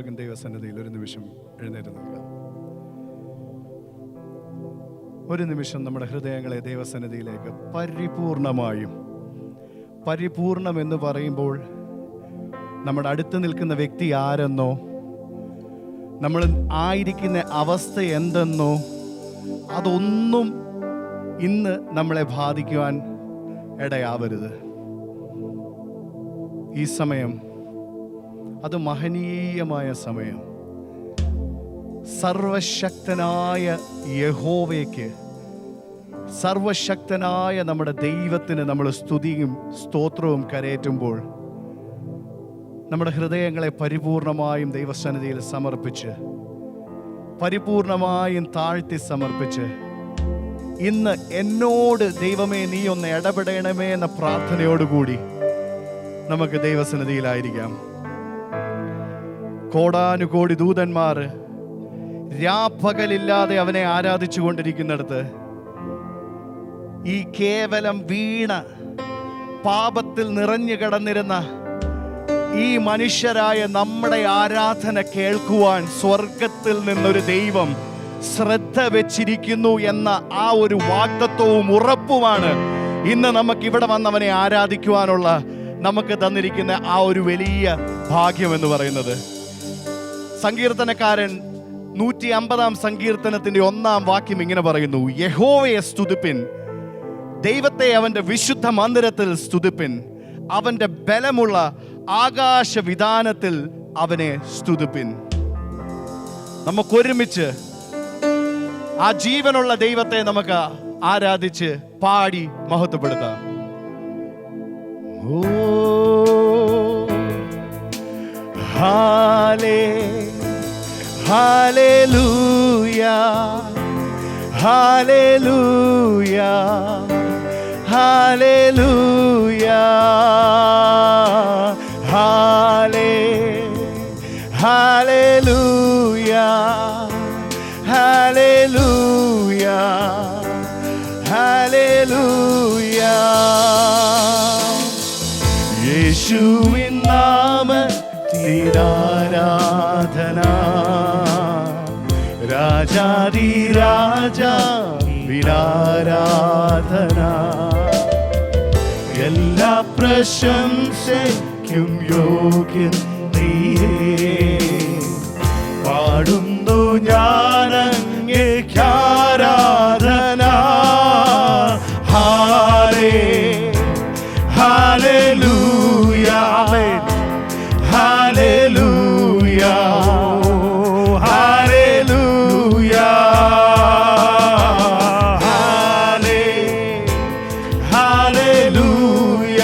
എല്ലാവർക്കും ദൈവസന്നിധിയിൽ ഒരു നിമിഷം എഴുന്നേറ്റ് നിൽക്കാം. ഒരു നിമിഷം നമ്മുടെ ഹൃദയങ്ങളെ ദൈവസന്നിധിയിലേക്ക് പരിപൂർണം എന്ന് പറയുമ്പോൾ നമ്മുടെ അടുത്ത് നിൽക്കുന്ന വ്യക്തി ആരെന്നോ, നമ്മൾ ആയിരിക്കുന്ന അവസ്ഥ എന്തെന്നോ അതൊന്നും ഇന്ന് നമ്മളെ ബാധിക്കുവാൻ ഇടയാവരുത്. ഈ സമയം അത് മഹനീയമായ സമയം. സർവശക്തനായ യഹോവയ്ക്ക്, സർവശക്തനായ നമ്മുടെ ദൈവത്തിന് നമ്മൾ സ്തുതിയും സ്തോത്രവും കരയേറ്റുമ്പോൾ നമ്മുടെ ഹൃദയങ്ങളെ പരിപൂർണമായും ദൈവസന്നിധിയിൽ സമർപ്പിച്ച്, പരിപൂർണമായും താഴ്ത്തി സമർപ്പിച്ച്, ഇന്ന് എന്നോട് ദൈവമേ നീ ഒന്ന് ഇടപെടണമേ എന്ന പ്രാർത്ഥനയോടുകൂടി നമുക്ക് ദൈവസന്നിധിയിലായിരിക്കാം. കോടാനുകോടി ദൂതന്മാർ രാപ്പകലില്ലാതെ അവനെ ആരാധിച്ചു കൊണ്ടിരിക്കുന്നിടത്ത് ഈ കേവലം വീണ പാപത്തിൽ നിറഞ്ഞു കിടന്നിരുന്ന ഈ മനുഷ്യരായ നമ്മുടെ ആരാധന കേൾക്കുവാൻ സ്വർഗത്തിൽ നിന്നൊരു ദൈവം ശ്രദ്ധ വെച്ചിരിക്കുന്നു എന്ന ആ ഒരു വാഗ്ദത്വവും ഉറപ്പുമാണ് ഇന്ന് നമുക്ക് ഇവിടെ വന്നവനെ ആരാധിക്കുവാനുള്ള നമുക്ക് തന്നിരിക്കുന്ന ആ ഒരു വലിയ ഭാഗ്യം എന്ന് പറയുന്നത്. സങ്കീർത്തനക്കാരൻ 150 സങ്കീർത്തനത്തിന്റെ 1 വാക്യം ഇങ്ങനെ പറയുന്നു: യഹോവയെ സ്തുതിപ്പിൻ, ദൈവത്തെ അവന്റെ വിശുദ്ധ മന്ദിരത്തിൽ സ്തുതിപ്പിൻ, അവന്റെ ബലമുള്ള ആകാശവിധാനത്തിൽ അവനെ സ്തുതിപ്പിൻ. നമുക്കൊരുമിച്ച് ആ ജീവനുള്ള ദൈവത്തെ നമുക്ക് ആരാധിച്ച് പാടി മഹത്വപ്പെടുത്താം. ഓ hallelujah, hallelujah, hallelujah, hallelujah, hallelujah, hallelujah. യേശുവിൻ നാമത്തിൽ ആരാധന, രാജാധിരാജാവിനാരാധന, എല്ലാ പ്രശംസയ്ക്കും യോഗ്യൻ നീയേ. പാടുന്നു ഞാനങ്ങേക്ക് ആരാധന. Hallelujah, hallelujah, hallelujah, hallelujah,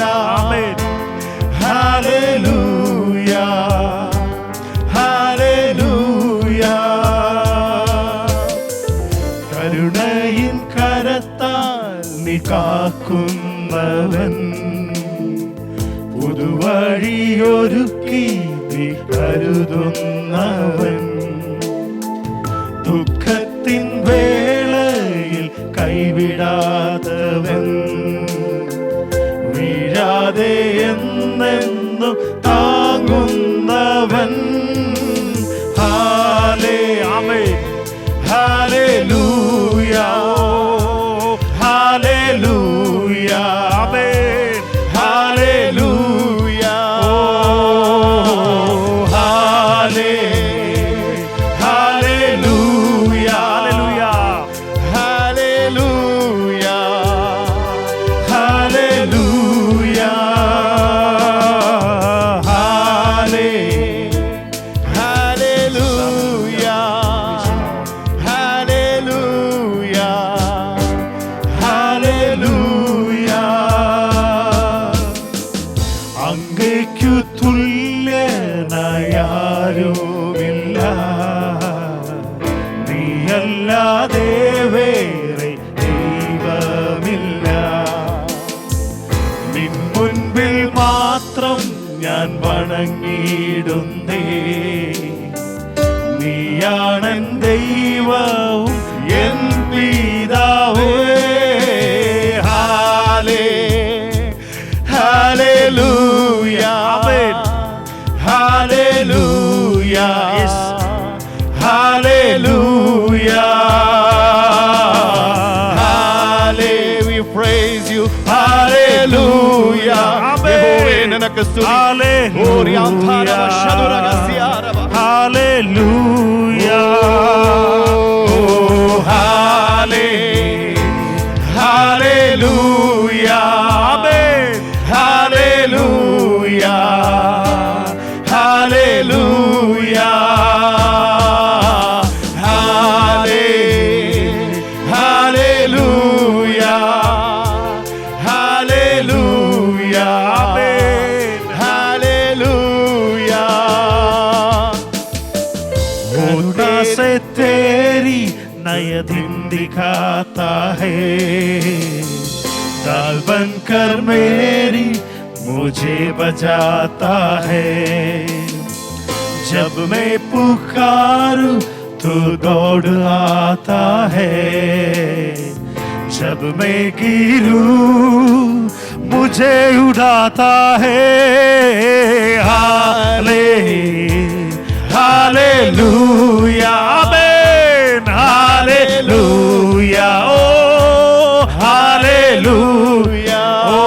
hallelujah, hallelujah. കരുണയിൻ കരത്താൽ നീ കാക്കുന്നവൻ, പുതുവഴിയൊരുക്കി നീ കരുതുന്നവൻ, ദുഃഖത്തിൻ വേളയിൽ കൈവിടാതവൻ, വീഴാതെ എന്നെന്നും താങ്ങുന്നവൻ. Hallelujah, hallelujah, hallelujah, hallelujah, hallelujah, hallelujah, hallelujah. അങ്ങേക്കു തുല്യനായാരുമില്ല, നീയല്ലാതെ വേറെ ദൈവമില്ല. നിൻ മുൻപിൽ മാത്രം ഞാൻ വണങ്ങിയിടുന്നേ, നീയാണെൻ ദൈവവും എൻ പിതാവേ. Hallelujah, hallelujah, Yes. Hallelujah. Hallelujah. We praise you. Hallelujah. യഹോവേ നിനക്ക് സ്തുതി. Hallelujah. Hallelujah. Amen. Hallelujah. Hallelujah. Hallelujah. Hallelujah. Amen. Hallelujah. करुणा से तेरी नया दिन दिखाता है, दाल बनकर मेरी मुझे बजाता है। जब मैं पुकारूं तू दौड़ आता है, जब मैं गिरूं मुझे उठाता है। Hallelujah. Amen. Hallelujah. Oh, hallelujah. Oh,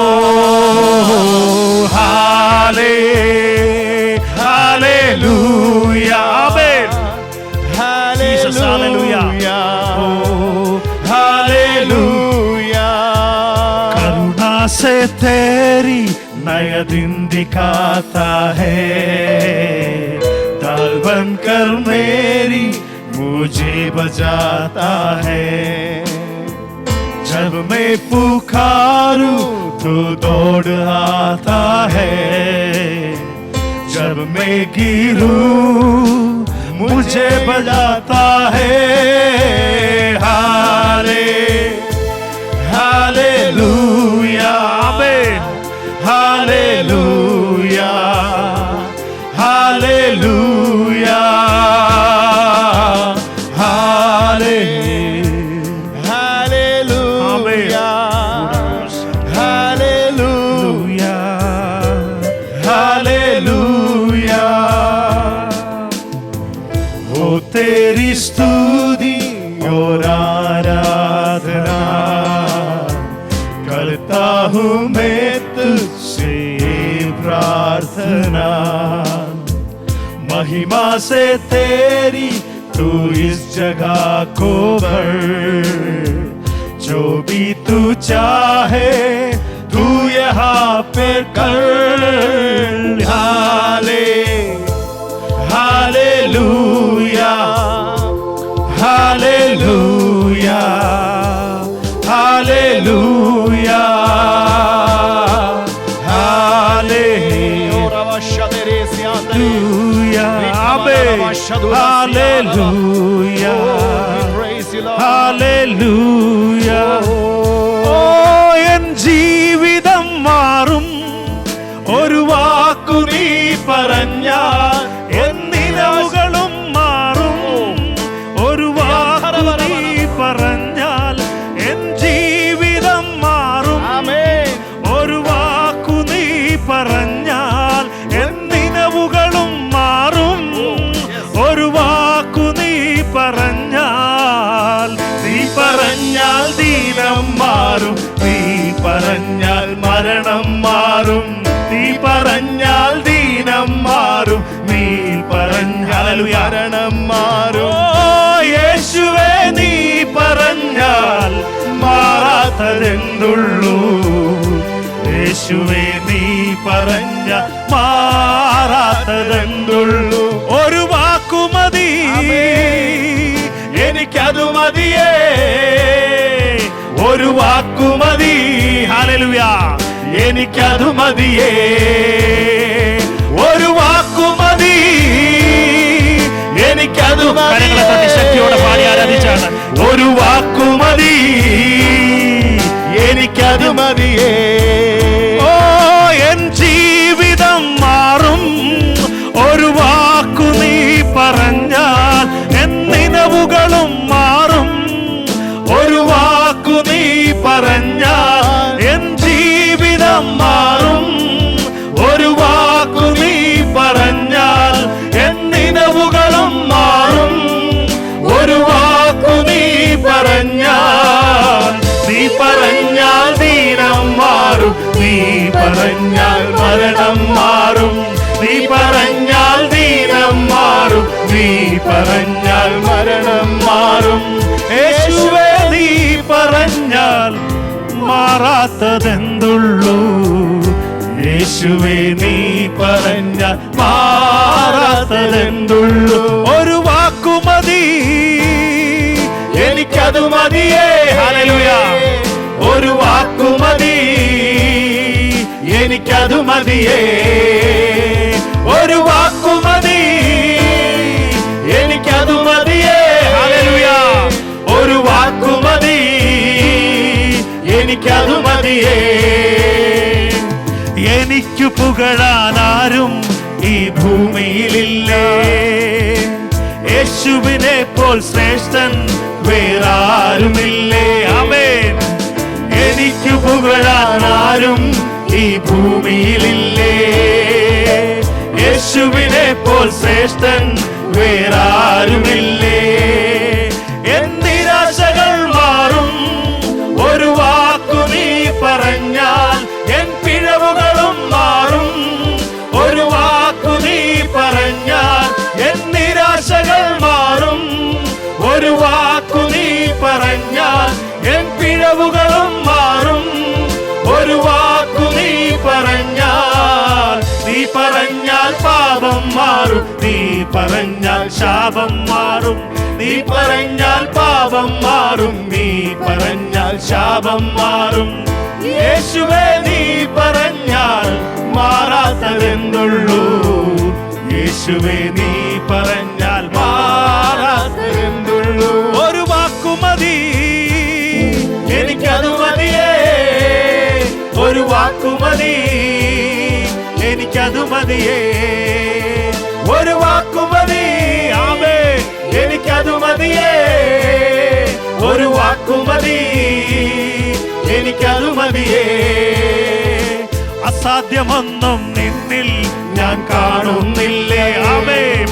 hallelujah. Amen. Jesus, hallelujah. Oh, hallelujah. करुणा से तेरी नया दिन दिखाता है, दाल बनकर मेरी मुझे बजाता है। जब मैं पुकारूं तो दौड़ आता है, जब मैं गिरूं मुझे बजाता है। Hallelujah. Amen. Hallelujah. Hallelujah. Hallelujah. Hallelujah. Hallelujah. हो तेरी स्तुति और आराधना करता हूँ मैं तुझसे प्रार्थना। महिमा से तेरी तू इस जगह को भर, जो भी तू चाहे तू यहाँ पे कर। Hallelujah. Hallelujah. Hallelujah. Hallelujah. Amen. Hallelujah. Hallelujah. Oh, en ജീവിതം മാറും ഒരു വാക്കു നീ പറഞ്ഞാൽ, എന്നിനവുകളും മാറും ഒരു വാക്കു നീ പറഞ്ഞാൽ, എൻ ജീവിതം മാറും ഒരു വാക്കു നീ പറഞ്ഞാൽ, എന്നിനവുകളും മാറും ഒരു വാക്കു നീ പറഞ്ഞാൽ. നീ പറഞ്ഞാൽ ദീനം മാറും, നീ പറഞ്ഞാൽ മരണം മാറും, നീ പറഞ്ഞാൽ ദീനം മാറും, നീ പറഞ്ഞാൽ മരണം മാറും. ഓ യേശുവേ, നീ പറഞ്ഞാൽ മാറാത്തതെന്തുള്ളൂ? യേശുവേ, നീ പറഞ്ഞ മാറാത്തതെന്തുള്ളൂ? ഒരു വാക്കുമതി, എനിക്കതു മതിയേ. ഒരു വാക്കുമതി, ഹല്ലേലൂയ, എനിക്കതു മതിയേ. ഒരു വാക്കുമതി, എനിക്കതു കരങ്ങളെ തട്ടി ശക്തിയോടെ പാടി ആരാധിച്ചാണ്. ഒരു വാക്കുമതി, എനിക്കതു മതിയേ. ഓ, എൻ ജീവിതം മാറും ഒരു വാക്കു നീ പറഞ്ഞാൽ, എന്നിനവുകളും മാറും ഒരു വാക്കു നീ പറഞ്ഞാൽ, എൻ ജീവിതം മാറും ഒരു വാക്കു നീ പറഞ്ഞാൽ, എന്നിനവുകൾ മാറാത്തതെന്തുള്ളൂ? യേശുവേ നീ പറഞ്ഞാൽ മാറാത്തതെന്തുള്ളൂ? ഒരു വാക്കുമതി, എനിക്കതു മതിയേ. ഹല്ലേലൂയ. ഒരു വാക്കുമതി, എനിക്കതു മതിയേ. ഒരു വാക്കുമതി, എനിക്കതു മതിയേ. ഹല്ലേലൂയ. ഒരു വാക്കുമതി, എനിക്കതു മതിയേ. എനിക്കു പുകഴാനാരും ഈ ഭൂമിയിലില്ലേ? യേശുവിനെ പോൽ ശ്രേഷ്ഠൻ വേറാരുമില്ലേ? ആമേൻ. എനിക്കു പുകഴാനാരും ഈ ഭൂമിയിലില്ലേ? യേശുവിനെ പോൽ ശ്രേഷ്ഠൻ വേറാരുമില്ലേ? എന്തിരാശകൾ മാറും ഒരു വാക്കു നീ പറഞ്ഞാൽ, എൻ പിഴവുകളും മാറും ഒരു വാക്കു നീ പറഞ്ഞാൽ. എൻ നിരാശകൾ മാറും ഒരു വാക്കു നീ പറഞ്ഞാൽ, എൻ പിഴവുകളും മാറും ഒരു വാക്കു നീ പറഞ്ഞാൽ. നീ പറഞ്ഞാൽ പാപം മാറും, നീ പറഞ്ഞാൽ ശാപം മാറും. നീ പറഞ്ഞാൽ പാപം മാറും, നീ പറഞ്ഞാൽ ശാപം മാറും. യേശുവേ നീ പറഞ്ഞാൽ മാറാത്തതെന്തുള്ളൂ? യേശുവേ നീ പറഞ്ഞാൽ മാറാത്തതെന്തുള്ളൂ? ഒരു വാക്കുമതി, എനിക്കതു മതിയേ. ഒരു വാക്കുമതി, എനിക്കതു മതിയേ. ഒരു വാക്കുമതി, ആമേൻ, എനിക്കതു മതിയേ. ഒരു വാക്കുമതി, എനിക്കതു മതിയേ. അസാധ്യമൊന്നും നിന്നിൽ ഞാൻ കാണുന്നില്ലേ? ആമേൻ.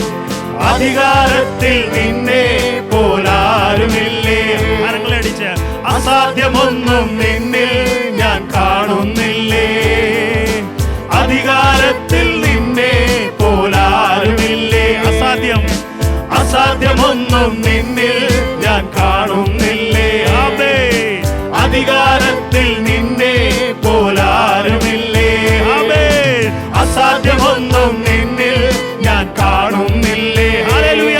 അധികാരത്തിൽ നിന്നെ പോലാരുമില്ലേ? അരങ്ങളടിച്ച് അസാധ്യമൊന്നും നിന്നിൽ ഞാൻ കാണുന്നില്ലേ? അധികാരത്തിൽ നിന്നെ പോലാരുമില്ലേ? അസാധ്യം, അസാധ്യമൊന്നും നിന്നിൽ ഞാൻ കാണുന്നില്ലേ? ആമേൻ. അധികാരത്തിൽ നിന്നെ പോലാരുമില്ലേ? ആമേൻ. അസാധ്യമൊന്നും നിന്നിൽ ഞാൻ കാണുന്നില്ലേ? ഹല്ലേലൂയ.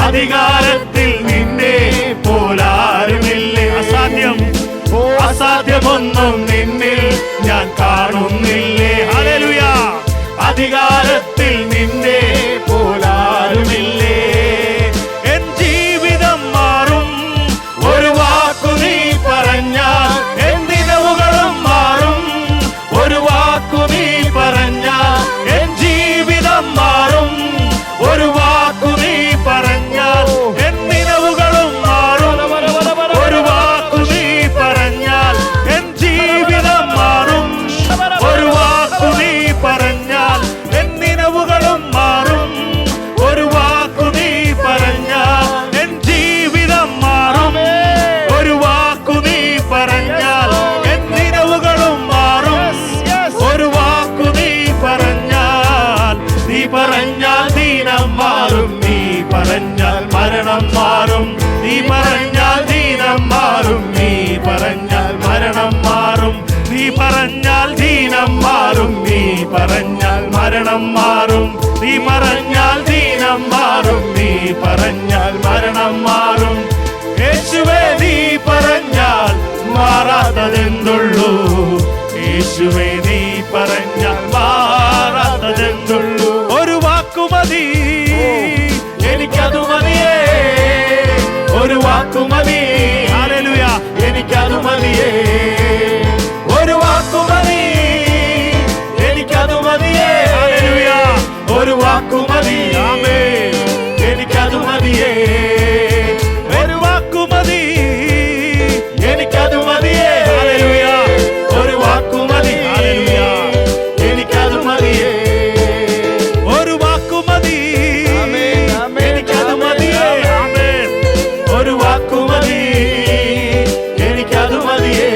അധികാരത്തിൽ നിന്നെ പോലാരുമില്ലേ? അസാധ്യം, അസാധ്യമൊന്നും നിന്നിൽ ഞാൻ കാണുന്നില്ലേ? ഹല്ലേലൂയ. അധികാരത്തിൽ നിന്നെ പോലാരുമില്ലേ? എൻ ജീവിതം മാറും ഒരു വാക്കു നീ പറഞ്ഞാൽ, എൻ ദിനവുകളും മാറും ഒരു വാക്കു നീ പറഞ്ഞാൽ. എൻ ജീവിതം മാറും ഒരു വാക്കു നീ പറഞ്ഞാൽ. എൻ ദിനവുകളും മാറും ഒരു വാക്കു നീ പറഞ്ഞാൽ. എൻ ജീവിതം മാറും ഒരു വാക്കു നീ പറഞ്ഞാൽ. എൻ ദിനവുകളും മാറും ഒരു വാക്കു നീ പറഞ്ഞാൽ. എൻ ജീവിതം മാറും ഒരു വാക്കു നീ പറഞ്ഞാൽ. എൻ ദിനവുകളും മാറും ഒരു വാക്കു നീ പറഞ്ഞാൽ. നീ പറഞ്ഞാൽ ദീനം മാറും, നീ പറഞ്ഞാൽ മരണം മാറും. നീ പറഞ്ഞാൽ ദീനം മാറും, നീ പറഞ്ഞാൽ മരണം മാറും. നീ പറഞ്ഞാൽ ദീനം മാറും, നീ പറഞ്ഞാൽ മരണം മാറും. നീ പറഞ്ഞാൽ ദീനം മാറും, നീ പറഞ്ഞാൽ മരണം മാറും. യേശുവേ നീ പറഞ്ഞാൽ മാറാത്തതെന്തുള്ളൂ? യേശുവേ നീ പറഞ്ഞാൽ മാറാത്തതെന്തുള്ളൂ? ഒരു വാക്കുമതി, എനിക്കതു മതിയേ. ഒരു വാക്കുമതി, ഹല്ലേലൂയ, എനിക്കതു മതിയേ. ഒരു വാക്കുമതി, എനിക്കതു മതിയേ. ഹല്ലേലൂയ. ഒരു വാക്കുമതി, ആമേൻ, എനിക്കതു മതിയേ. ഒരു വാക്കുമതി, എനിക്കതു മതിയേ. ഹല്ലേലൂയ. ഒരു വാക്കുമതി, ഹല്ലേലൂയ, എനിക്കതു മതിയേ. ഒരു വാക്കുമതി, എനിക്കതു മതിയേ. ആമേൻ. ഒരു വാക്കുമതി, എനിക്കതു മതിയേ.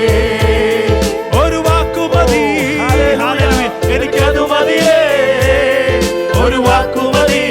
ഒരു വാക്കുമതി, ഹല്ലേലൂയ, എനിക്കതു മതിയേ. ഒരു വാക്കുമതി,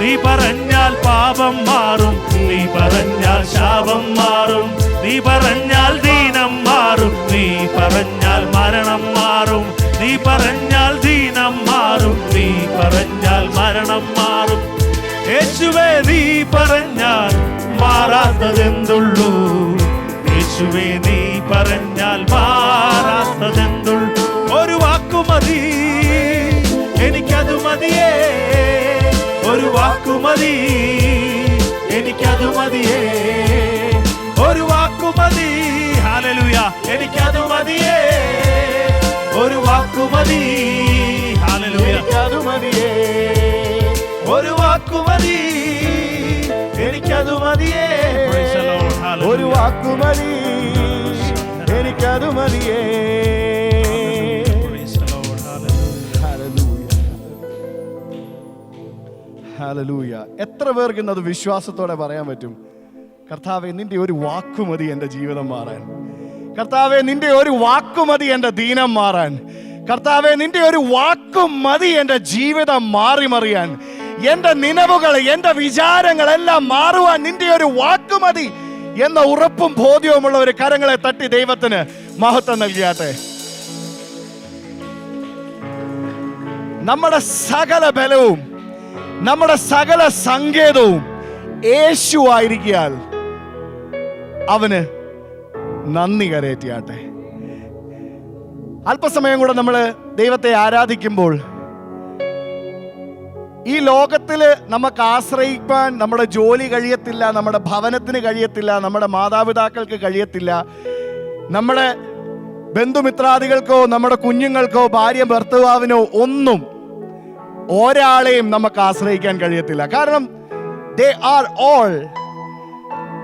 നീ പറഞ്ഞാൽ പാപം മാറും, നീ പറഞ്ഞാൽ ശാപം മാറും, നീ പറഞ്ഞാൽ ദീനം മാറും, നീ പറഞ്ഞാൽ മരണം മാറും, നീ പറഞ്ഞാൽ ദീനം മാറും, നീ പറഞ്ഞാൽ മരണം മാറും. യേശുവേ നീ പറഞ്ഞാൽ മാറാത്തതെന്തുള്ളൂ, യേശുവേ നീ പറഞ്ഞാൽ മാറാത്തതെന്തുള്ളൂ. ഒരു വാക്കു മതി എനിക്കതു മതിയേ, ഒരു വാക്കു മതി എനിക്കതു മതിയേ, ഒരു വാക്കു മതി. ഹല്ലേലൂയ, എനിക്കതു മതിയേ, ഒരു വാക്കു മതി. ഹല്ലേലൂയ, എനിക്കതു മതിയേ, ഒരു വാക്കു മതി, എനിക്കതു മതിയേ, ഒരു വാക്കു മതി, എനിക്കതു മതിയേ. ഹല്ലേലൂയ. എത്ര പേർക്ക് ഇന്നത് വിശ്വാസത്തോടെ പറയാൻ പറ്റും? കർത്താവേ, നിന്റെ ഒരു വാക്കുമതി എൻ്റെ ജീവിതം മാറാൻ. കർത്താവേ, നിന്റെ ഒരു വാക്കുമതി എൻ്റെ ദീനം മാറാൻ. കർത്താവേ, നിന്റെ ഒരു വാക്കും മതി എൻ്റെ ജീവിതം മാറി മറിയാൻ. എൻ്റെ നിലവുകൾ, എൻ്റെ വിചാരങ്ങളെല്ലാം മാറുവാൻ നിന്റെ ഒരു വാക്കുമതി എന്ന ഉറപ്പും ബോധ്യവുമുള്ള ഒരു കരങ്ങളെ തട്ടി ദൈവത്തിന് മഹത്വം നൽകിയാട്ടെ. നമ്മുടെ സകല ബലവും നമ്മുടെ സകല സങ്കേതവും യേശു ആയിരിക്കാൽ അവന് നന്ദി കരയറ്റിയാട്ടെ. അല്പസമയം കൂടെ നമ്മൾ ദൈവത്തെ ആരാധിക്കുമ്പോൾ ഈ ലോകത്തില് നമുക്ക് ആശ്രയിക്കാൻ നമ്മുടെ ജോലി കഴിയത്തില്ല, നമ്മുടെ ഭവനത്തിന് കഴിയത്തില്ല, നമ്മുടെ മാതാപിതാക്കൾക്ക് കഴിയത്തില്ല, നമ്മുടെ ബന്ധുമിത്രാദികൾക്കോ നമ്മുടെ കുഞ്ഞുങ്ങൾക്കോ ഭാര്യ ഭർത്താവിനോ ഒന്നും ഒരാളെയും നമുക്ക് ആശ്രയിക്കാൻ കഴിയത്തില്ല. കാരണം they are all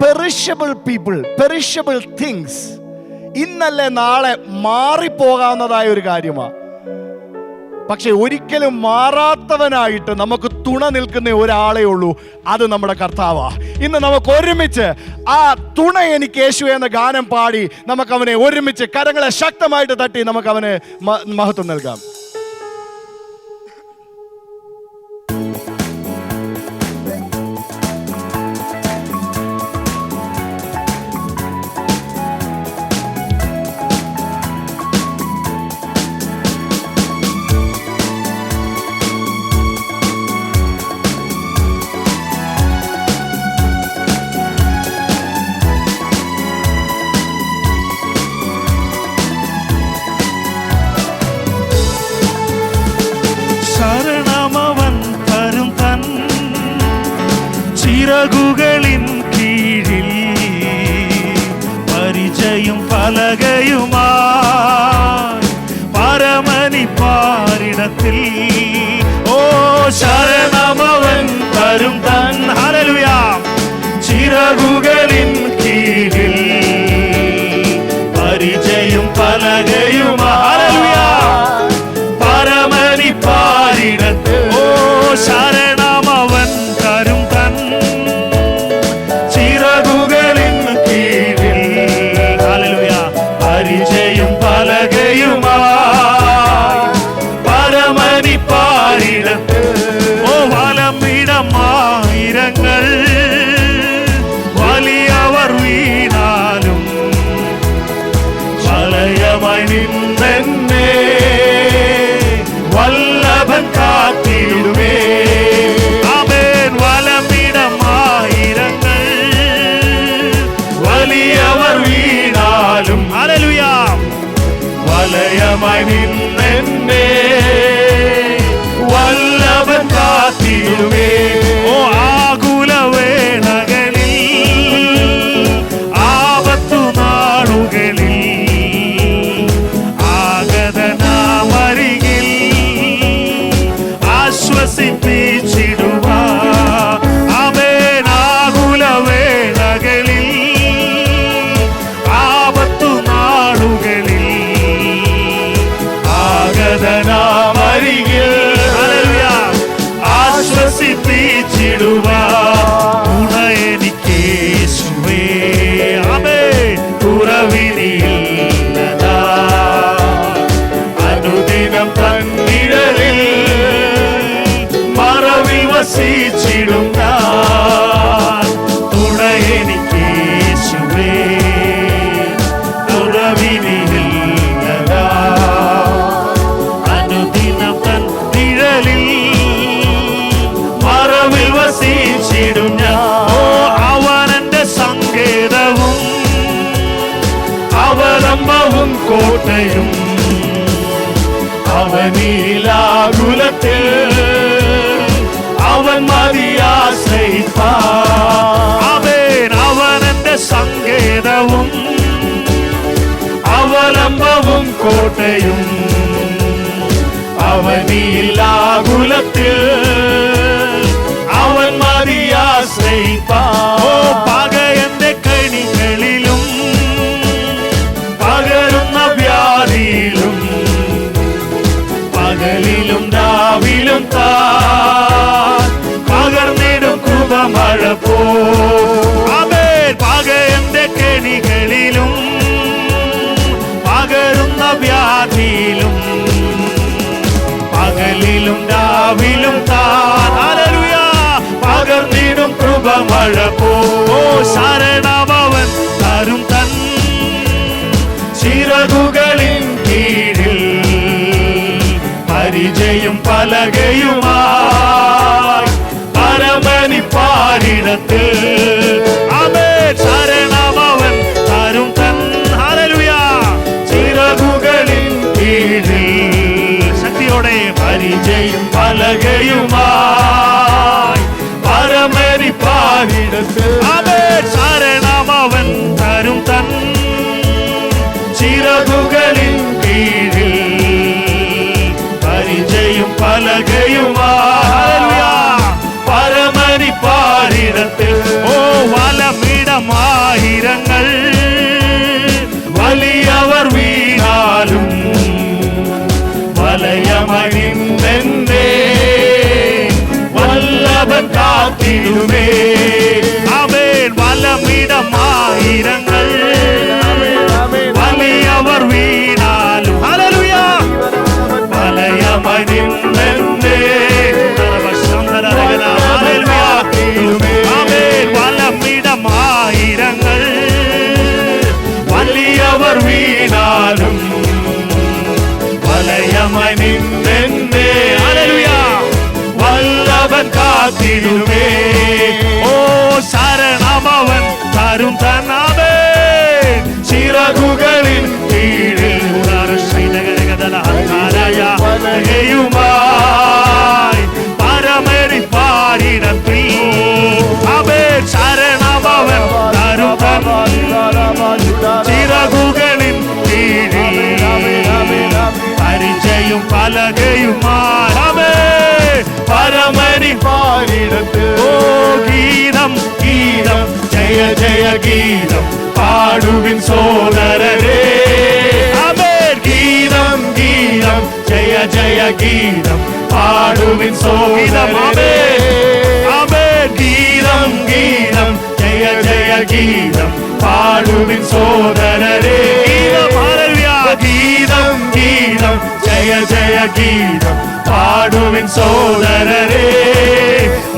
perishable people, perishable things. ഇന്നല്ലേ നാളെ മാറിപ്പോകാവുന്നതായ ഒരു കാര്യമാണ്. പക്ഷെ ഒരിക്കലും മാറാത്തവനായിട്ട് നമുക്ക് തുണ നിൽക്കുന്ന ഒരാളേ ഉള്ളൂ, അത് നമ്മുടെ കർത്താവാ. ഇന്ന് നമുക്ക് ഒരുമിച്ച് ആ തുണ എനിക്ക് യേശു എന്ന ഗാനം പാടി നമുക്ക് അവനെ ഒരുമിച്ച് കരങ്ങളെ ശക്തമായിട്ട് തട്ടി നമുക്ക് അവന് മഹത്വം നൽകാം. ചിറകുകളിൻ കീഴിൽ പരിചയും പലകയുമായി പരമനിപ്പാരിടത്തിൽ ഓ ശരണമവൻ തരും തൻ. ഹല്ലേലൂയ. ചിറകുകളിൻ കീഴിൽ പരിചയും പലകയുമായി. ഹല്ലേലൂയ. പരമനിപ്പാരിടത്തിൽ ഓ ശരണമവൻ തരും തൻ. ചിറകുകളിൻ കീഴിൽ ഹല്ലേലൂയ പരിചയും പലകയുമായി പരമനിപ്പാരിടത്ത് ഓ വലമിടമായിരങ്ങൾ വലിയവർ വീണാലും വലയമായി നിന്നെന്നെ വല്ലഭൻ കാത്തിടുമേ. ആമേൻ. വലമിടമായിരങ്ങൾ വലിയവർ വീണാലും ഹല്ലേലൂയ വലയമായി നിന്നെന്നെ വല്ലഭൻ കാത്തിടുമേ. ഓ ആകുലവേളകളിൽ ആപത്തു നാളുകളിൽ ആഗതനാമരികിൽ ആശ്വസിപ്പിച്ചിടുവാ. ആമേൻ. ആകുലവേളകളിൽ ആപത്തു നാളുകളിൽ ആഗതനാമരികിൽ ഹല്ലേലൂയ ആശ്വസിപ്പിച്ചിടുവാ. തുണ എനിക്ക് യേശുവേ. ആമേൻ. കുറവിനില്ലതാ അനുദിനം തന്നിഴലിൽ മറവിൽ വസിച്ചു പാടിടും ഞാൻ. തുണ എനിക്ക് യേശുവേ, കുറവിനില്ലതാ. അനുദിനം തൻ നിഴലിൽ മറവിൽ വസിച്ചിടും ഞാൻ. ഓ അവനെന്റെ സങ്കേതവും അവലംബവും കോട്ടയും, അവനിലാകുലത്തിൽ അവൻ മതിയാശ്രയിപ്പാൻ. അവനെന്റെ സങ്കേതവും അവലംബവും കോട്ടയും, അവനിലാകുലത്തിൽ അവൻ മതിയാശ്രയിപ്പാൻ. ഓ പകയന്റെ കണികളിലും പകരുന്ന വ്യാധിയിലും പകലിലും രാവിലും താൻ പകർന്നിടും കൃപമഴ പോ. പകയന്റെ കെണികളിലും പകരുന്ന വ്യാധിയിലും പകലിലും രാവിലും താൻ പകർന്നിടും കൃപമഴ പോ. ശരണമവൻ തരും തൻ ചിറകുകളിൻ കീഴിൽ പരിചയം പലകയുമായി പരമനി പാരിടത്തിൽ. ശരണമവൻ തരും തൻ ചിറകുകളിൻ കീഴിൽ ശക്തിയോടെ പരിചയം പലകയുമായി പരമനി പാരിടത്തിൽ. ശരണമവൻ തരും തൻ ചിറകുകളിൻ കീഴിൽ പരിചയം പലകയുമായി പരമനി പാരിടത്തിൽ. ഓ വലമിടമായിരങ്ങൾ വലിയവർ വീണാലും വലയമണിന്നെന്തേ വല്ലഭൻ കാത്തിടുമേ. വലമിടമായിരങ്ങൾ വലിയവർ വീണാലും വലയമണിന്നെന്തേ വലമിടമായിരങ്ങൾ വലിയവർ വീണാലും വലയമണിന്നെന്തേ വല്ലഭൻ കാത്തിടുമേ. ഓ ശരണമവൻ തരും തന്നാമേ ചിറകുകളിൻ കീഴിൽ പരമരി പാരിടത്തിൽ. ശരണമവൻ തരും ചിറകുകളിൻ കീഴിൽ പരിചയം പലകയുമാരമേ പരമരി പാരിടത്തിൽ. ഓ ഗീതം ഗീതം ജയ ജയ ഗീതം പാടുവിൻ സോദരരേ. ഗീതം ഗീതം ജയ ജയ ഗീതം പാടുവിൻ സോദരരേ. ഗീതം ഗീതം ജയ ജയ ഗീതം പാടുവിൻ സോദരരേ. ഗീതം ഗീതം ജയ ജയ ഗീതം പാടുവിൻ സോദരരേ.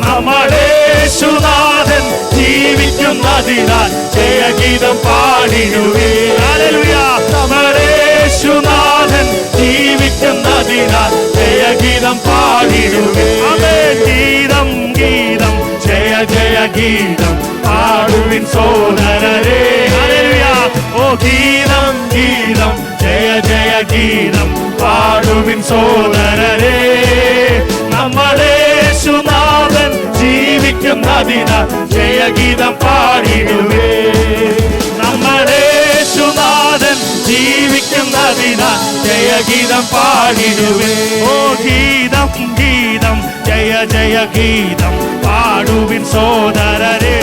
നമ്മുടെ യേശുനാഥൻ ജീവിക്കുന്നതിനാൽ ജയഗീതം പാടിടുവേ. നമ്മുടെ യേശുനാഥൻ ജീവിക്കുന്നതിനാൽ ജയഗീതം പാടിടുവേ. ഗീതം ഗീതം ജയ ജയ ഗീതം പാടുവിൻ സോദരരേ. ഓ ഗീതം ഗീതം ജയ ജയ ഗീതം പാടുവിൻ സോദരരേ. നമ്മുടെ യേശുനാഥൻ ജീവിക്കുന്നതിനാൽ ജയഗീതം പാടിടുവേ. നമ്മുടെ യേശുനാഥൻ ജീവിക്കുന്നതിനാൽ ജയഗീതം പാടിടുവേ. ഓ ഗീതം ഗീതം ജയ ജയ ഗീതം പാടുവിൻ സോദരരേ.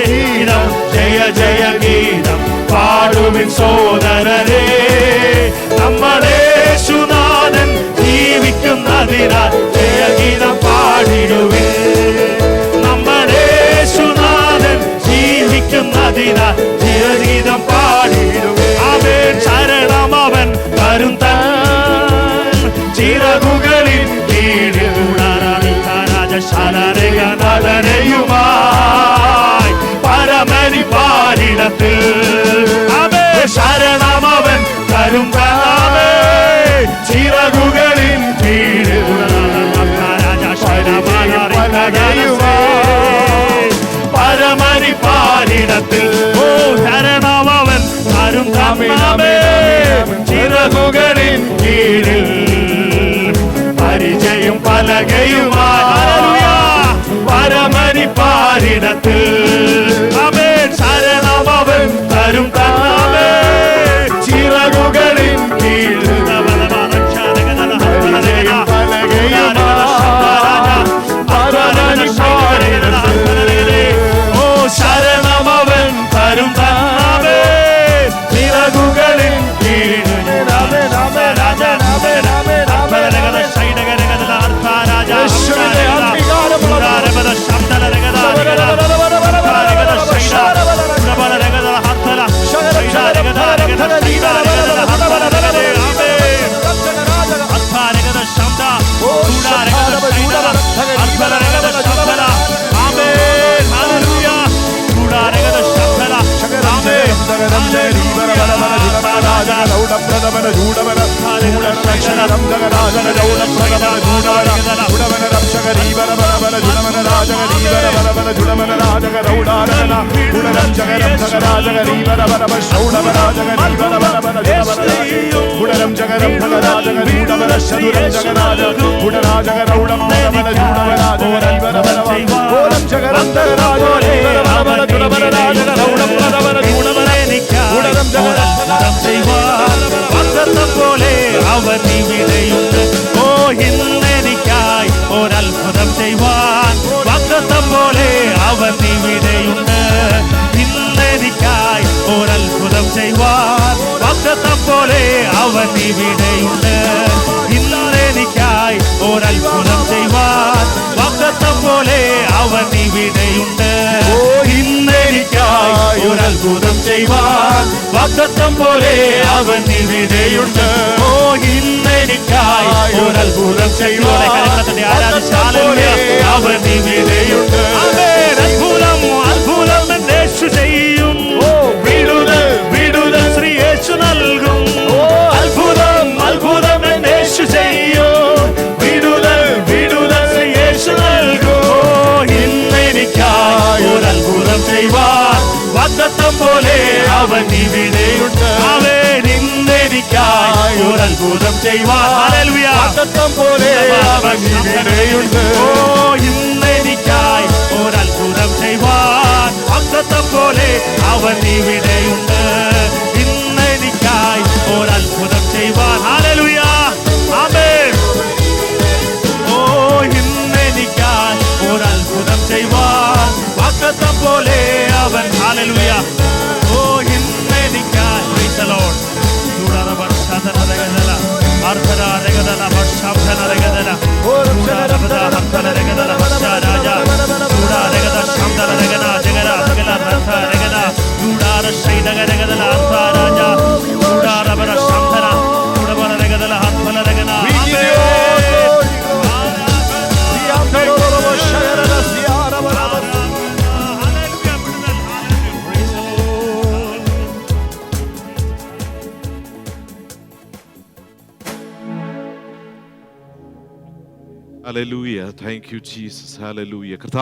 ഗീതം ജയ ജയ ഗീതം പാടുവിൻ സോദരരേ. നമ്മുടെ യേശുനാഥൻ ജീവിക്കുന്നതിനാൽ ജയഗീതം പാടിടുവേ. നമ്മുടെ യേശുനാഥൻ ജീവിക്കുന്നതിനാൽ ജയഗീതം പാടിടുവേ. ശരണമവൻ തരും തൻ ചിറകുകളിൻ കീഴിൽ ശരണയുമായി പരമനി പാരിടത്തിൽ ശരണമവൻ തരും താമേ ചിറകുകളിൻ കീഴിൽ പരമനി പാരിടത്തിൽ ഓ ശരണമവൻ തരും താമേ ചിറകുകളിൻ കീഴിൽ പരിചയം പലകയുമായി പരമനി പാരിടത്തിൽ അവൻ ശരണമവൻ തരും താമേ ചിറകുകളിൻ കീഴിൽ ഓ ശരണമവൻ തരും താമേ ചിറകുകളിൻ കീഴിൽ പോലെ അവൻ ഇവിടെയുണ്ട് ഓ ഇന്നെനിക്കായി ഒരത്ഭുതം ചെയ്യുവാൻ വാഗ്ദത്തം പോലെ അവൻ ഇവിടെയുണ്ട് ഇന്നെനിക്കായി ഒരത്ഭുതം ചെയ്യുവാൻ വാഗ്ദത്തം പോലെ അവൻ ഇവിടെയുണ്ട് ഇന്നെനിക്കായി ഒരത്ഭുതം ചെയ്യുവാൻ വാഗ്ദത്തം പോലെ അവൻ ഇവിടെയുണ്ട് ഇന്നെനിക്കായി ഒരത്ഭുതം ചെയ്യുവാൻ വാഗ്ദത്തം പോലെ അവൻ ഇവിടെയുണ്ട് ഓ ഇന്നെനിക്കായി ഒരത്ഭുതം ചെയ്യുവാൻ അവൻ ഇവിടെയുണ്ട് അത്ഭുതം അത്ഭുതം യേശു ചെയ്യും വിടുതൽ വിടുതൽ ശ്രീ യേശു നൽകും അത്ഭുതം അത്ഭുതം യേശു ചെയ്യും വിടുതൽ വിടുതൽ ശ്രീ യേശു നൽകും ഇന്നെനിക്കായി ഒരത്ഭുതം ചെയ്യുവാൻ വാഗ്ദത്തം പോലെ അവൻ ഇവിടെയുണ്ട് അവൻ ഇന്നെനിക്കായി ഒരത്ഭുതം ചെയ്യുവാൻ വാഗ്ദത്തം പോലെ അവൻ ഇവിടെയുണ്ട് ഓ ഇന്നെനിക്കായി ഒരത്ഭുതം ചെയ്യുവാൻ വാഗ്ദത്തം പോലെ അവൻ ഇവിടെയുണ്ട് ഇന്നെനിക്കായി ഒരത്ഭുതം ചെയ്യുവാൻ ഹല്ലേലൂയ ആമേൻ ഓ ഇന്നെനിക്കായി ഒരത്ഭുതം ചെയ്യുവാൻ വാഗ്ദത്തം പോലെ അവൻ ഹല്ലേലൂയ ഓ ഇന്നെനിക്കായി പ്രൈസ് ദി ലോർഡ് ദുരാരബർഷാദനരഗദല അർദ്ധരാരഗദല വർഷാബ്ദനരഗദല ദുരാരബദ വർഷാരാജ ദുരാരഗദ ശബ്ദനരഗദ ജഗര ജഗല അർദ്ധരഗദ ദുരാര ശൈദഗരഗദല അർദ്ധരാജ ദുരാരബദ ശബ്ദന ദുരബരഗദല അർദ്ധരഗദ Hallelujah. Thank you, Jesus. Hallelujah.